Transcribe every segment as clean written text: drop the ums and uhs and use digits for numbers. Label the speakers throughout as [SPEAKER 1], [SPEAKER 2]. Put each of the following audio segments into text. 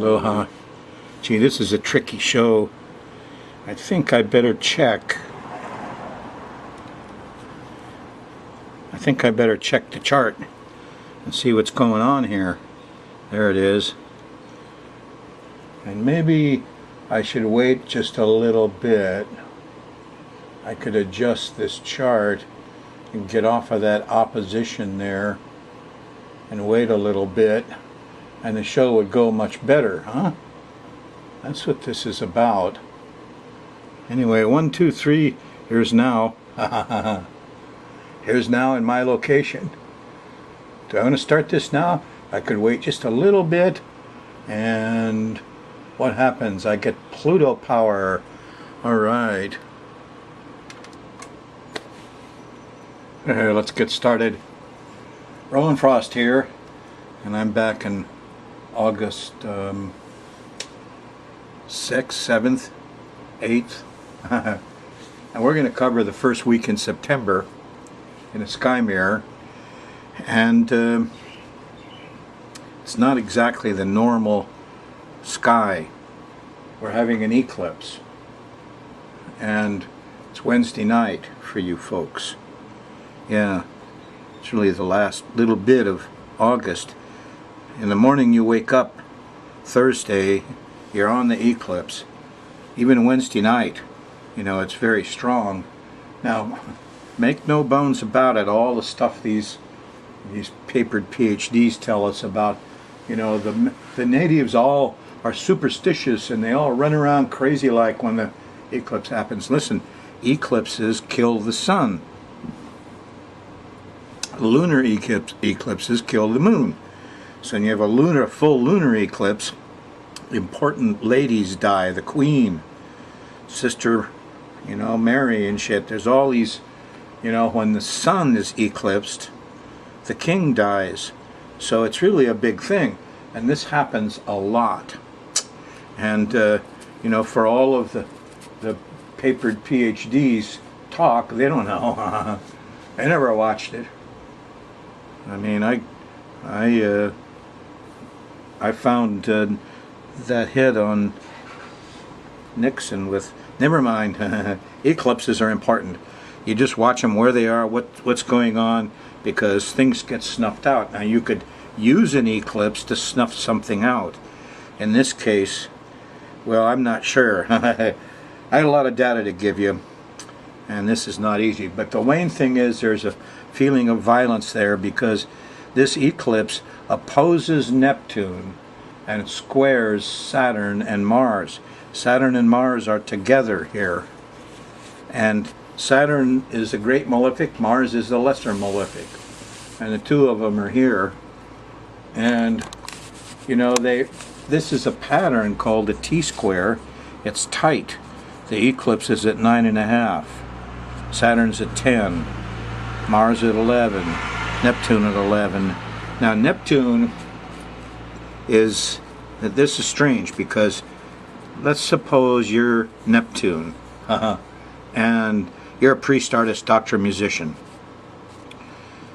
[SPEAKER 1] Aloha. Gee, this is a tricky show. I think I better check. I think I better check the chart and see what's going on here. There it is. And maybe I should wait just a little bit. I could adjust this chart and get off of that opposition there and wait a little bit, and the show would go much better, huh? That's what this is about. Anyway, 1, 2, 3, here's now. Here's now in my location. Do I want to start this now? I could wait just a little bit, and what happens? I get Pluto power. All right. Let's get started. Rollin Frost here, and I'm back in August 6th, 7th, 8th. And we're going to cover the first week in September in a sky mirror. And it's not exactly the normal sky. We're having an eclipse. And it's Wednesday night for you folks. Yeah, it's really the last little bit of August. In the morning you wake up, Thursday, you're on the eclipse. Even Wednesday night, you know, it's very strong. Now, make no bones about it, all the stuff these papered PhDs tell us about, you know, the natives all are superstitious and they all run around crazy like when the eclipse happens. Listen, eclipses kill the sun. Lunar eclipses kill the moon. So when you have a full lunar eclipse, important ladies die. The Queen, Sister, you know, Mary and shit. There's all these, you know, when the sun is eclipsed, the king dies. So it's really a big thing. And this happens a lot. And, you know, for all of the papered PhDs talk, they don't know. They never watched it. I mean, I found that hit on Nixon with, never mind, eclipses are important. You just watch them where they are, what's going on, because things get snuffed out. Now you could use an eclipse to snuff something out. In this case, well, I'm not sure. I had a lot of data to give you, and this is not easy. But the main thing is there's a feeling of violence there because this eclipse opposes Neptune and squares Saturn and Mars. Saturn and Mars are together here. And Saturn is the great malefic, Mars is the lesser malefic. And the two of them are here. And, you know, this is a pattern called a Tsquare. It's tight. The eclipse is at 9.5. Saturn's at 10. Mars at 11. Neptune at 11. Now Neptune is, this is strange because let's suppose you're Neptune and you're a priest, artist, doctor, musician,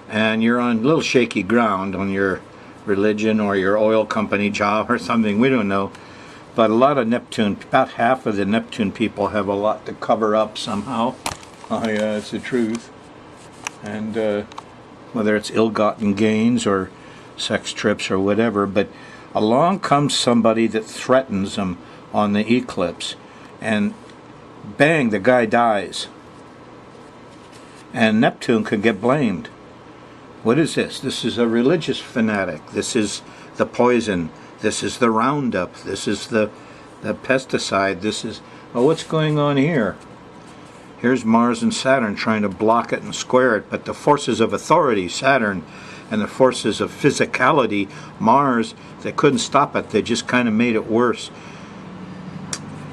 [SPEAKER 1] and you're on a little shaky ground on your religion or your oil company job or something, we don't know, but a lot of Neptune, about half of the Neptune people have a lot to cover up somehow. Oh yeah, it's the truth. And whether it's ill-gotten gains or sex trips or whatever, but along comes somebody that threatens them on the eclipse, and bang, the guy dies. And Neptune could get blamed. What is this? This is a religious fanatic. This is the poison. This is the Roundup. This is the pesticide. This is, oh, what's going on here? Here's Mars and Saturn trying to block it and square it, but the forces of authority, Saturn, and the forces of physicality, Mars, they couldn't stop it. They just kind of made it worse.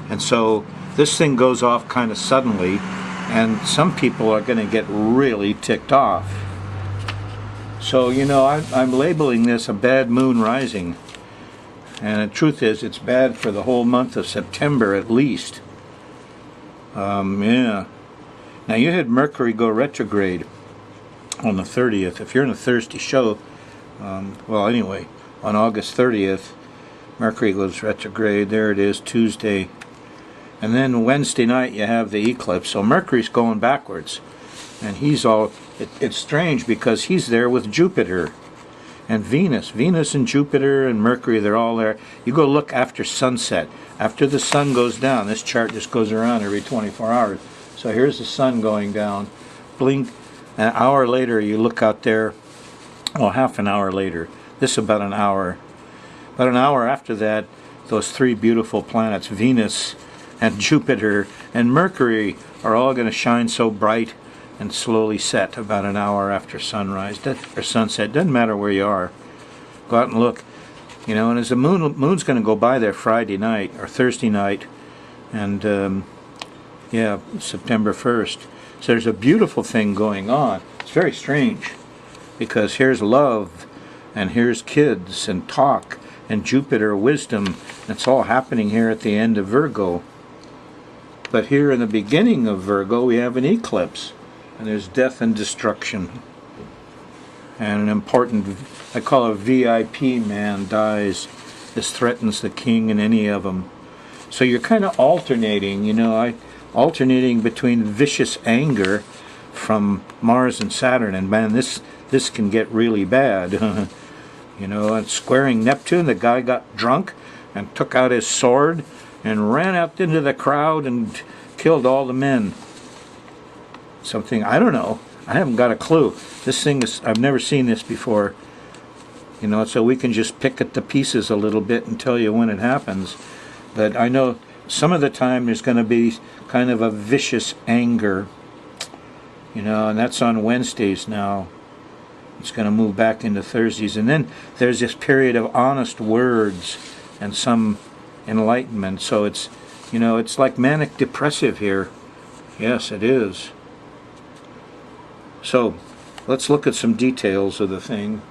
[SPEAKER 1] And so this thing goes off kind of suddenly, and some people are going to get really ticked off. So, you know, I'm labeling this a bad moon rising. And the truth is, it's bad for the whole month of September at least. Yeah. Now you had Mercury go retrograde on the 30th. If you're in a Thursday show, well, anyway, on August 30th, Mercury goes retrograde. There it is, Tuesday. And then Wednesday night you have the eclipse. So Mercury's going backwards. And he's all... It's strange because he's there with Jupiter and Venus. Venus and Jupiter and Mercury, they're all there. You go look after sunset. After the sun goes down, this chart just goes around every 24 hours. So here's the sun going down. Blink. An hour later, you look out there. Well, half an hour later. This is about an hour. About an hour after that, those three beautiful planets, Venus and Jupiter and Mercury, are all going to shine so bright and slowly set about an hour after sunrise or sunset. Doesn't matter where you are. Go out and look. You know, and as the moon's going to go by there Friday night or Thursday night, and yeah, September 1st. So there's a beautiful thing going on. It's very strange because here's love and here's kids and talk and Jupiter wisdom. It's all happening here at the end of Virgo. But here in the beginning of Virgo we have an eclipse. And there's death and destruction. And an important, I call it a VIP man dies. This threatens the king and any of them. So you're kind of alternating, you know, alternating between vicious anger from Mars and Saturn. And man, this can get really bad. You know, and squaring Neptune, the guy got drunk and took out his sword and ran out into the crowd and killed all the men. Something, I don't know. I haven't got a clue. This thing is, I've never seen this before. You know, so we can just pick at the pieces a little bit and tell you when it happens. But I know some of the time there's going to be kind of a vicious anger. You know, and that's on Wednesdays now. It's going to move back into Thursdays. And then there's this period of honest words and some enlightenment. So it's, you know, it's like manic depressive here. Yes, it is. So, let's look at some details of the thing.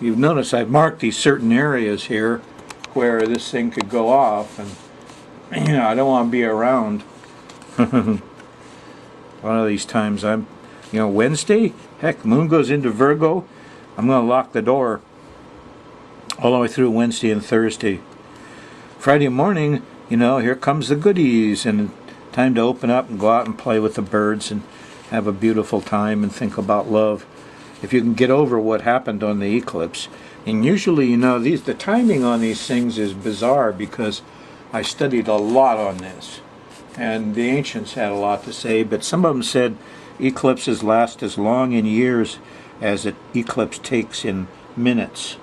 [SPEAKER 1] You've noticed I've marked these certain areas here where this thing could go off, and you know, I don't want to be around. One of these times you know, Wednesday, heck, moon goes into Virgo, I'm going to lock the door all the way through Wednesday and Thursday. Friday morning, you know, here comes the goodies, and time to open up and go out and play with the birds and have a beautiful time and think about love. If you can get over what happened on the eclipse. And usually, you know, the timing on these things is bizarre because I studied a lot on this. And the ancients had a lot to say, but some of them said eclipses last as long in years as an eclipse takes in minutes.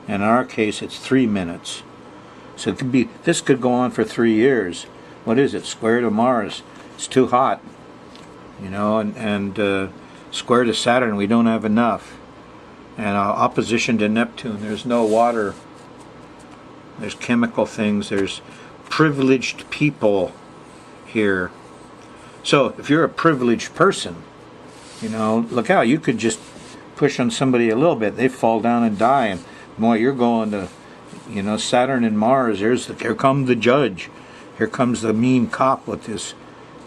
[SPEAKER 1] In our case, it's 3 minutes. So it could be, this could go on for 3 years. What is it? Square to Mars. It's too hot. You know, and square to Saturn, we don't have enough. And opposition to Neptune, there's no water. There's chemical things. There's privileged people here. So if you're a privileged person, you know, look out, you could just push on somebody a little bit. They fall down and die. And boy, you're going to, you know, Saturn and Mars. Here comes the judge. Here comes the mean cop with this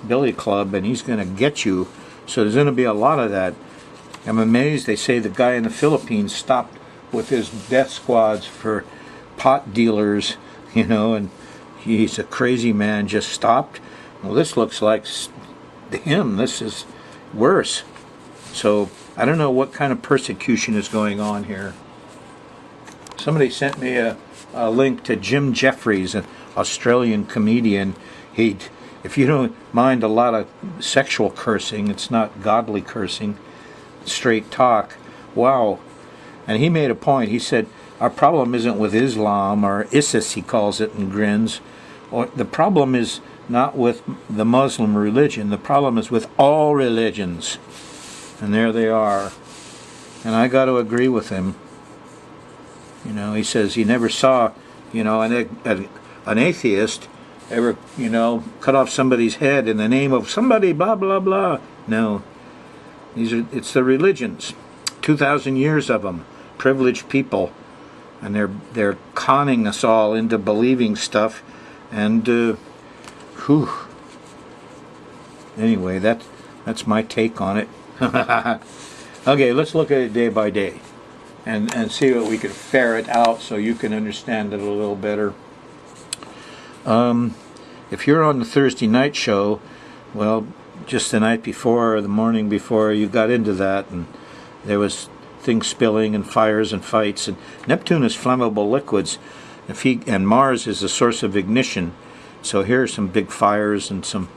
[SPEAKER 1] billy club, and he's going to get you. So there's going to be a lot of that. I'm amazed. They say the guy in the Philippines stopped with his death squads for pot dealers, you know, and he's a crazy man, just stopped. Well, this looks like him. This is worse. So I don't know what kind of persecution is going on here. Somebody sent me a link to Jim Jeffries, an Australian comedian. If you don't mind a lot of sexual cursing, it's not godly cursing, straight talk. Wow. And he made a point. He said, our problem isn't with Islam, or ISIS he calls it, and grins. Or the problem is not with the Muslim religion. The problem is with all religions. And there they are. And I got to agree with him. You know, he says he never saw, you know, an atheist ever, you know, cut off somebody's head in the name of somebody, blah, blah, blah. No. It's the religions. 2,000 years of them. Privileged people. And they're conning us all into believing stuff. And, whew. Anyway, that's my take on it. Okay, let's look at it day by day. and see what we can ferret out so you can understand it a little better. If you're on the Thursday night show, well, just the night before or the morning before, you got into that, and there was things spilling and fires and fights. And Neptune is flammable liquids, and Mars is a source of ignition. So here are some big fires and some,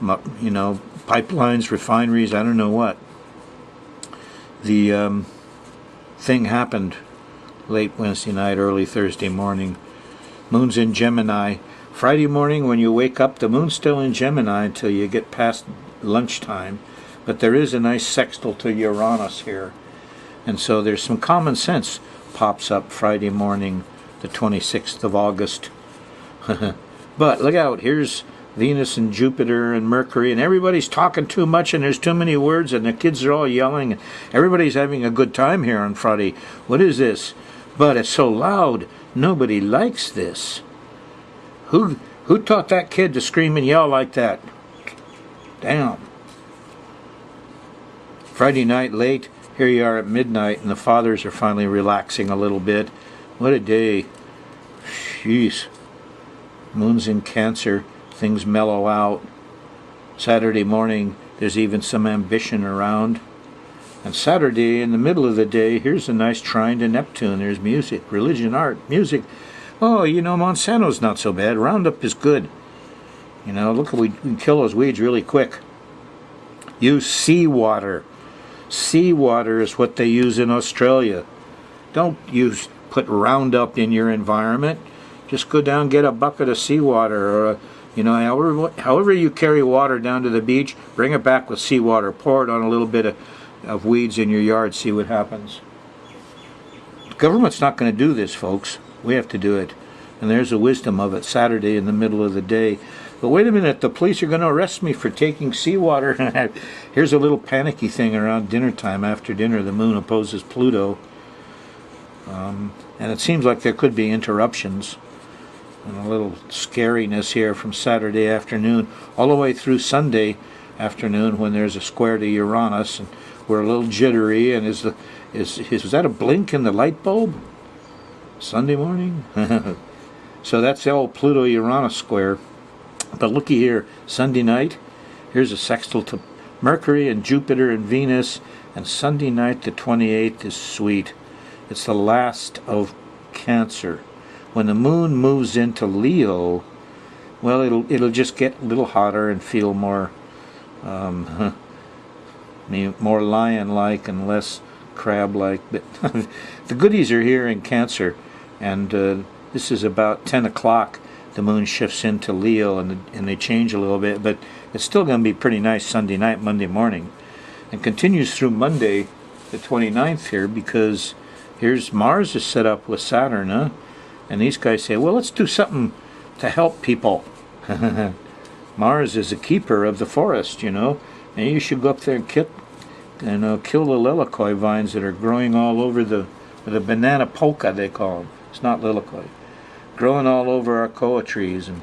[SPEAKER 1] pipelines, refineries, I don't know what. The thing happened late Wednesday night, early Thursday morning. Moon's in Gemini. Friday morning when you wake up, the moon's still in Gemini until you get past lunchtime. But there is a nice sextile to Uranus here. And so there's some common sense pops up Friday morning, the 26th of August. But look out, here's Venus and Jupiter and Mercury, and everybody's talking too much and there's too many words and the kids are all yelling. And everybody's having a good time here on Friday. What is this? But it's so loud, nobody likes this. Who taught that kid to scream and yell like that? Damn. Friday night late, here you are at midnight, and the fathers are finally relaxing a little bit. What a day. Jeez. Moon's in Cancer, things mellow out. Saturday morning, there's even some ambition around. And Saturday, in the middle of the day, here's a nice trine to Neptune. There's music, religion, art, music. Oh, Monsanto's not so bad. Roundup is good. Look, we can kill those weeds really quick. Use seawater. Seawater is what they use in Australia. Don't put Roundup in your environment. Just go down, get a bucket of seawater, or however you carry water down to the beach, bring it back with seawater. Pour it on a little bit of weeds in your yard. See what happens. The government's not going to do this, folks. We have to do it. And there's the wisdom of it, Saturday in the middle of the day. But wait a minute, the police are going to arrest me for taking seawater. Here's a little panicky thing around dinner time. After dinner, the moon opposes Pluto. And it seems like there could be interruptions. And a little scariness here from Saturday afternoon all the way through Sunday afternoon when there's a square to Uranus. And we're a little jittery. And is that a blink in the light bulb? Sunday morning? So that's the old Pluto-Uranus square. But looky here, Sunday night, here's a sextile to Mercury and Jupiter and Venus, and Sunday night the 28th is sweet. It's the last of Cancer. When the moon moves into Leo, well, it'll just get a little hotter and feel more more lion-like and less crab-like. But the goodies are here in Cancer, and this is about 10 o'clock. The moon shifts into Leo, and they change a little bit, but it's still going to be pretty nice Sunday night, Monday morning, and continues through Monday, the 29th here, because here's Mars is set up with Saturn, and these guys say, well, let's do something to help people. Mars is a keeper of the forest, and you should go up there and kill the lilikoi vines that are growing all over the banana polka, they call them. It's not lilikoi. Growing all over our koa trees and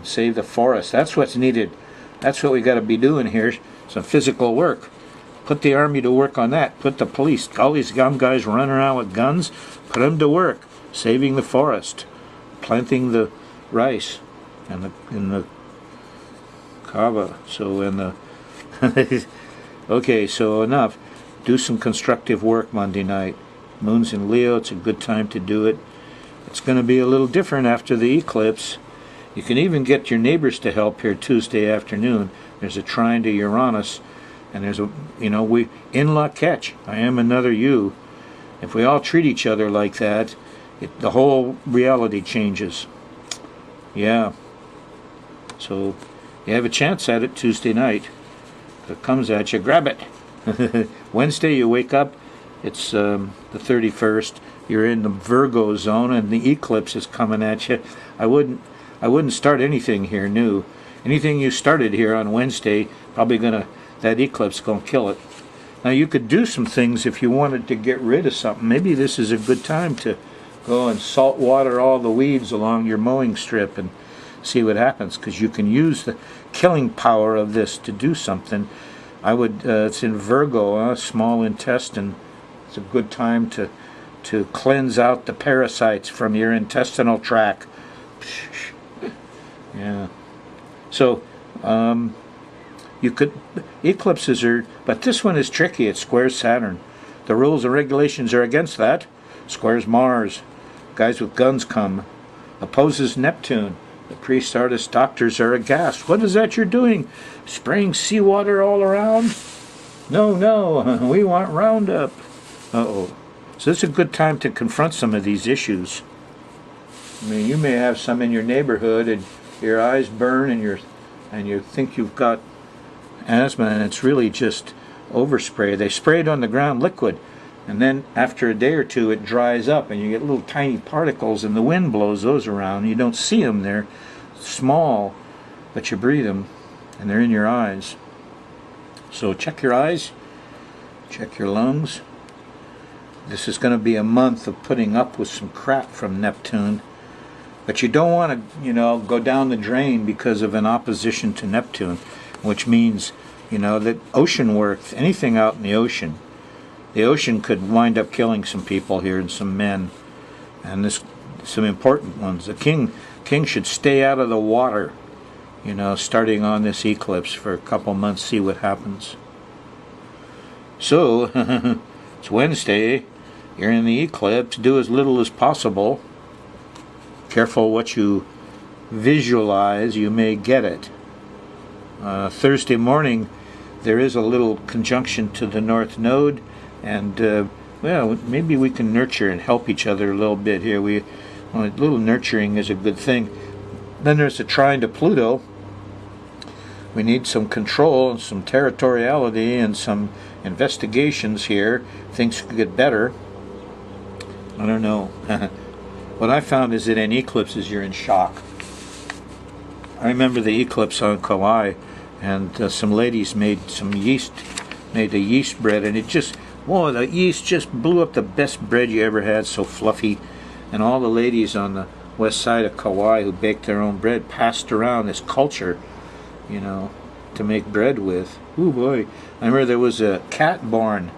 [SPEAKER 1] save the forest. That's what's needed. That's what we got to be doing here. Some physical work. Put the army to work on that. Put the police, all these gun guys running around with guns, put them to work. Saving the forest. Planting the rice in the kava. So in the okay, so enough. Do some constructive work Monday night. Moon's in Leo. It's a good time to do it. It's going to be a little different after the eclipse. You can even get your neighbors to help here Tuesday afternoon. There's a trine to Uranus, and there's we in luck catch. I am another you. If we all treat each other like that, the whole reality changes. Yeah. So you have a chance at it Tuesday night. If it comes at you, grab it. Wednesday you wake up. It's the 31st. You're in the Virgo zone, and the eclipse is coming at you. I wouldn't start anything here new. Anything you started here on Wednesday, that eclipse gonna kill it. Now you could do some things if you wanted to get rid of something. Maybe this is a good time to go and salt water all the weeds along your mowing strip and see what happens, because you can use the killing power of this to do something. It's in Virgo, small intestine. It's a good time to cleanse out the parasites from your intestinal tract. Yeah. So, you could, eclipses are, but this one is tricky. It squares Saturn. The rules and regulations are against that. Squares Mars. Guys with guns come. Opposes Neptune. The priests, artists, doctors are aghast. What is that you're doing? Spraying seawater all around? No, no, we want Roundup. Uh-oh. So it's a good time to confront some of these issues. I mean, you may have some in your neighborhood and your eyes burn and you think you've got asthma, and it's really just overspray. They spray it on the ground liquid, and then after a day or two it dries up and you get little tiny particles and the wind blows those around. You don't see them. They're small, but you breathe them and they're in your eyes. So check your eyes, check your lungs. This is going to be a month of putting up with some crap from Neptune. But you don't want to, go down the drain because of an opposition to Neptune, which means, that ocean work, anything out in the ocean could wind up killing some people here and some men, and some important ones. The king should stay out of the water, starting on this eclipse for a couple months, see what happens. So, it's Wednesday, you're in the eclipse, do as little as possible. Careful what you visualize, you may get it. Thursday morning, there is a little conjunction to the North Node, and maybe we can nurture and help each other a little bit here. A little nurturing is a good thing. Then there's a trine to Pluto. We need some control and some territoriality and some investigations here. Things could get better. I don't know. What I found is that in eclipses you're in shock. I remember the eclipse on Kauai, and some ladies made a yeast bread, and the yeast just blew up the best bread you ever had, so fluffy. And all the ladies on the west side of Kauai who baked their own bread passed around this culture, to make bread with. Ooh boy. I remember there was a cat born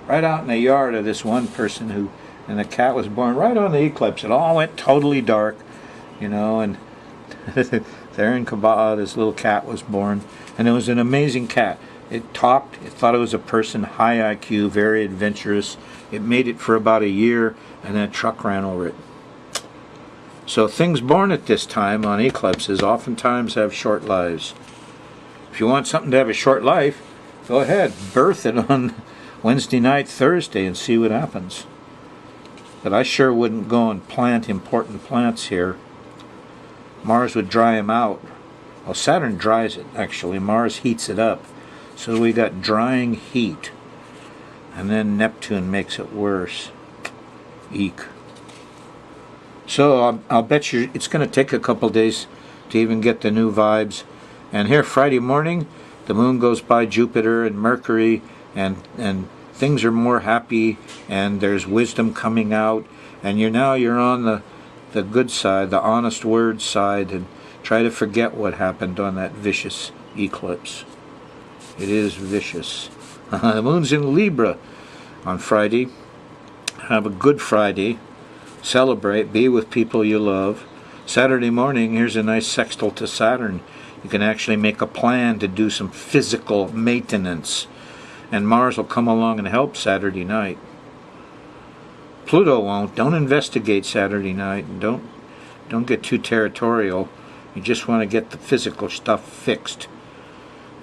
[SPEAKER 1] right out in the yard of this one person and the cat was born right on the eclipse. It all went totally dark, and there in Kauai, this little cat was born. And it was an amazing cat. It talked, it thought it was a person, high IQ, very adventurous. It made it for about a year, and then a truck ran over it. So things born at this time on eclipses oftentimes have short lives. If you want something to have a short life, go ahead, birth it on Wednesday night, Thursday, and see what happens. But I sure wouldn't go and plant important plants here. Mars would dry them out. Well, Saturn dries it, actually. Mars heats it up. So we got drying heat. And then Neptune makes it worse. Eek. So I'll bet you it's going to take a couple days to even get the new vibes. And here Friday morning, the moon goes by Jupiter and Mercury, and things are more happy, and there's wisdom coming out, and you're on the good side, the honest word side, and try to forget what happened on that vicious eclipse. It is vicious. The moon's in Libra on Friday. Have a good Friday. Celebrate. Be with people you love. Saturday morning, here's a nice sextile to Saturn. You can actually make a plan to do some physical maintenance. And Mars will come along and help Saturday night. Pluto won't. Don't investigate Saturday night. And don't get too territorial. You just want to get the physical stuff fixed.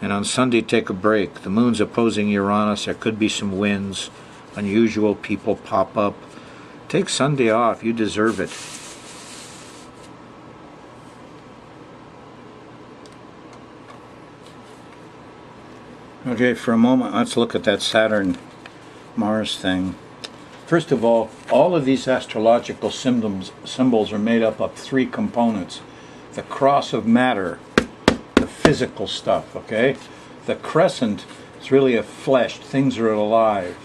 [SPEAKER 1] And on Sunday, take a break. The moon's opposing Uranus. There could be some winds. Unusual people pop up. Take Sunday off. You deserve it. Okay, for a moment, let's look at that Saturn-Mars thing. First of all of these astrological symbols are made up of three components. The cross of matter, the physical stuff, okay? The crescent is really a flesh, things are alive.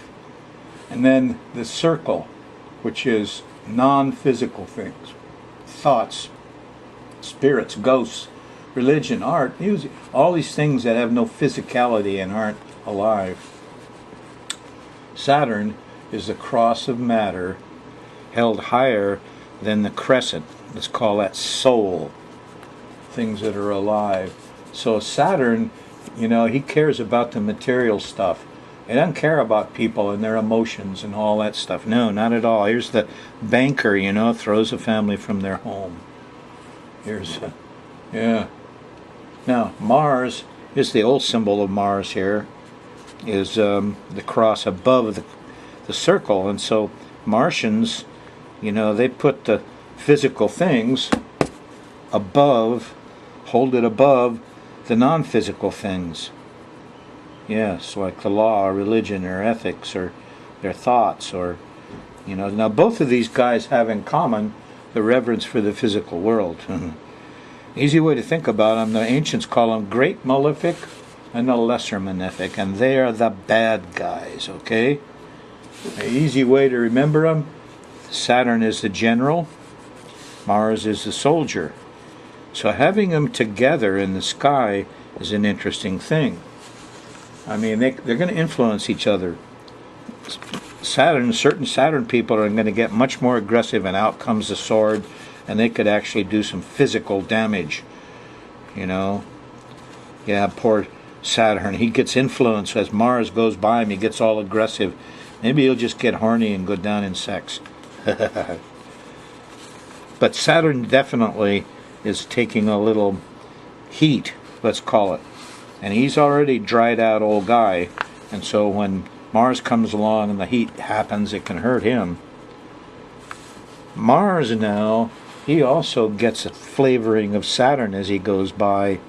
[SPEAKER 1] And then the circle, which is non-physical things, thoughts, spirits, ghosts, religion, art, music, all these things that have no physicality and aren't alive. Saturn is the cross of matter held higher than the crescent. Let's call that soul, things that are alive. So Saturn, you know, he cares about the material stuff. He doesn't care about people and their emotions and all that stuff. No, not at all. Here's the banker, you know, throws a family from their home. Here's, yeah. Now, Mars is the old symbol of Mars here, is the cross above the circle. And so Martians, you know, they put the physical things above, hold it above the non-physical things. Yes, like the law or religion or ethics or their thoughts, or, you know. Now both of these guys have in common the reverence for the physical world. Easy way to think about them, the ancients call them great malefic and the lesser malefic, and they are the bad guys, okay? An easy way to remember them, Saturn is the general, Mars is the soldier. So having them together in the sky is an interesting thing. I mean, they're going to influence each other. Certain Saturn people are going to get much more aggressive, and out comes the sword, and they could actually do some physical damage, you know. Yeah, poor Saturn, he gets influenced as Mars goes by him, he gets all aggressive. Maybe he'll just get horny and go down in sex. But Saturn definitely is taking a little heat, let's call it. And he's already dried out old guy, and so when Mars comes along and the heat happens, it can hurt him. Mars now, he also gets a flavoring of Saturn as he goes by.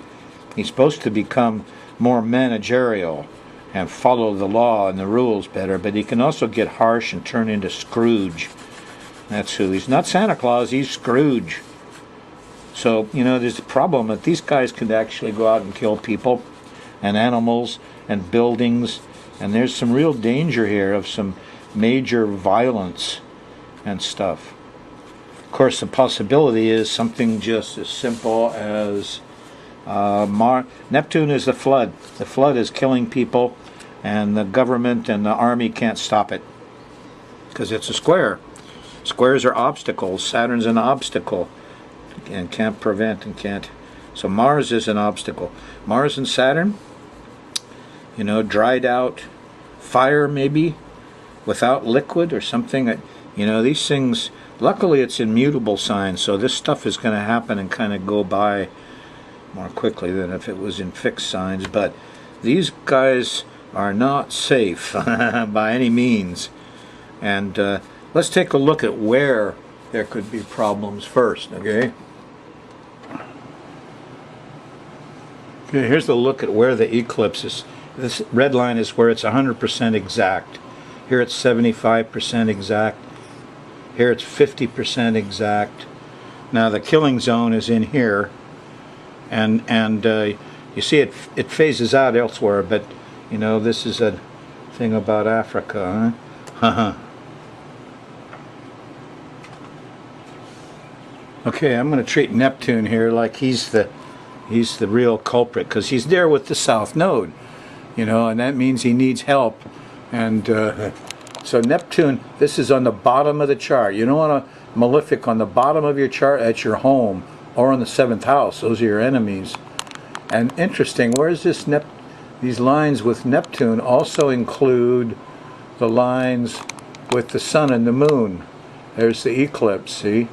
[SPEAKER 1] He's supposed to become more managerial and follow the law and the rules better, but he can also get harsh and turn into Scrooge. That's who he's not. Santa Claus, he's Scrooge. So, you know, there's a problem that these guys could actually go out and kill people and animals and buildings, and there's some real danger here of some major violence and stuff. Of course, the possibility is something just as simple as Neptune is the flood. The flood is killing people, and the government and the army can't stop it because it's a square. Squares are obstacles. Saturn's an obstacle and can't prevent and can't. So Mars is an obstacle. Mars and Saturn, you know, dried out fire maybe, without liquid or something. You know, these things, luckily it's in mutable signs, so this stuff is going to happen and kind of go by more quickly than if it was in fixed signs. But these guys are not safe by any means. And let's take a look at where there could be problems first, okay? Okay, here's the look at where the eclipse is. This red line is where it's 100% exact. Here it's 75% exact. Here it's 50% exact. Now the killing zone is in here, and you see it phases out elsewhere. But you know, this is a thing about Africa, huh? Okay, I'm going to treat Neptune here like he's the real culprit, because he's there with the south node, you know, and that means he needs help. And so Neptune, this is on the bottom of the chart. You don't want a malefic on the bottom of your chart at your home or on the 7th house. Those are your enemies. And interesting, where's this these lines with Neptune also include the lines with the sun and the moon. There's the eclipse, see?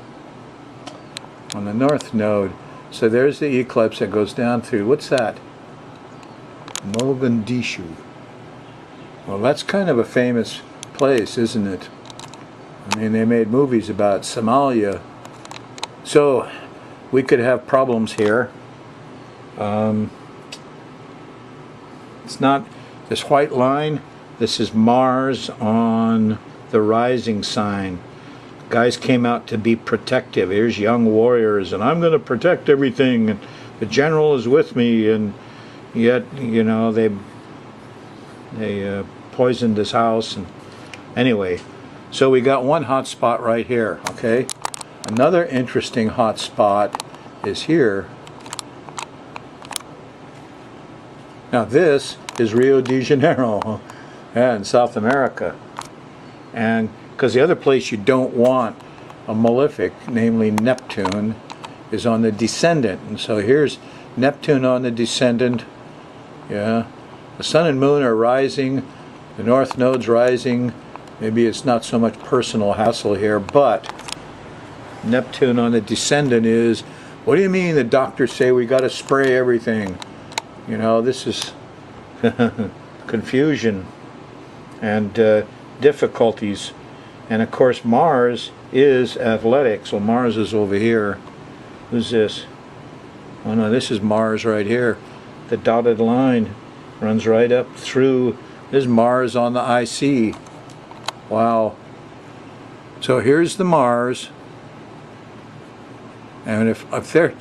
[SPEAKER 1] On the north node. So there's the eclipse that goes down through, what's that? Mogadishu. Well, that's kind of a famous place, isn't it? I mean, they made movies about Somalia. So we could have problems here. It's not this white line. This is Mars on the rising sign. Guys came out to be protective. Here's young warriors, and I'm going to protect everything, and the general is with me, and yet, you know, they poisoned his house. And anyway, so we got one hot spot right here, okay? Another interesting hot spot is here. Now this is Rio de Janeiro, yeah, in South America. And because the other place you don't want a malefic, namely Neptune, is on the descendant. And so here's Neptune on the descendant. Yeah. The sun and moon are rising. The north node's rising. Maybe it's not so much personal hassle here, but Neptune on the descendant is, what do you mean the doctors say we got to spray everything? You know, this is confusion and difficulties. And of course Mars is athletic, so Mars is over here. Who's this? Oh no, this is Mars right here. The dotted line runs right up through. There's Mars on the IC. Wow. So here's the Mars. And if they're,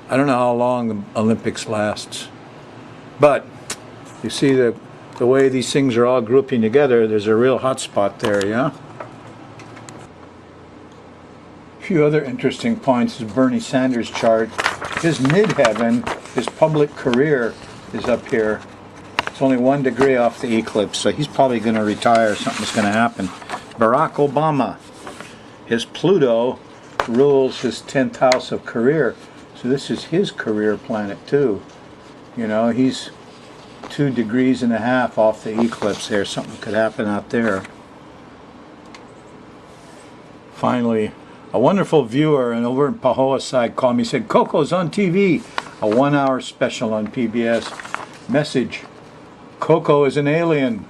[SPEAKER 1] I don't know how long the Olympics lasts, but you see the way these things are all grouping together, there's a real hot spot there, yeah? A few other interesting points is Bernie Sanders' chart. His midheaven, his public career, is up here. It's only 1 degree off the eclipse, so he's probably going to retire. Something's going to happen. Barack Obama, his Pluto rules his 10th house of career. So this is his career planet too. You know, he's 2.5 degrees off the eclipse there. Something could happen out there. Finally, a wonderful viewer and over in Pahoa side called me, said, Coco's on TV, a 1-hour special on PBS. Message, Coco is an alien.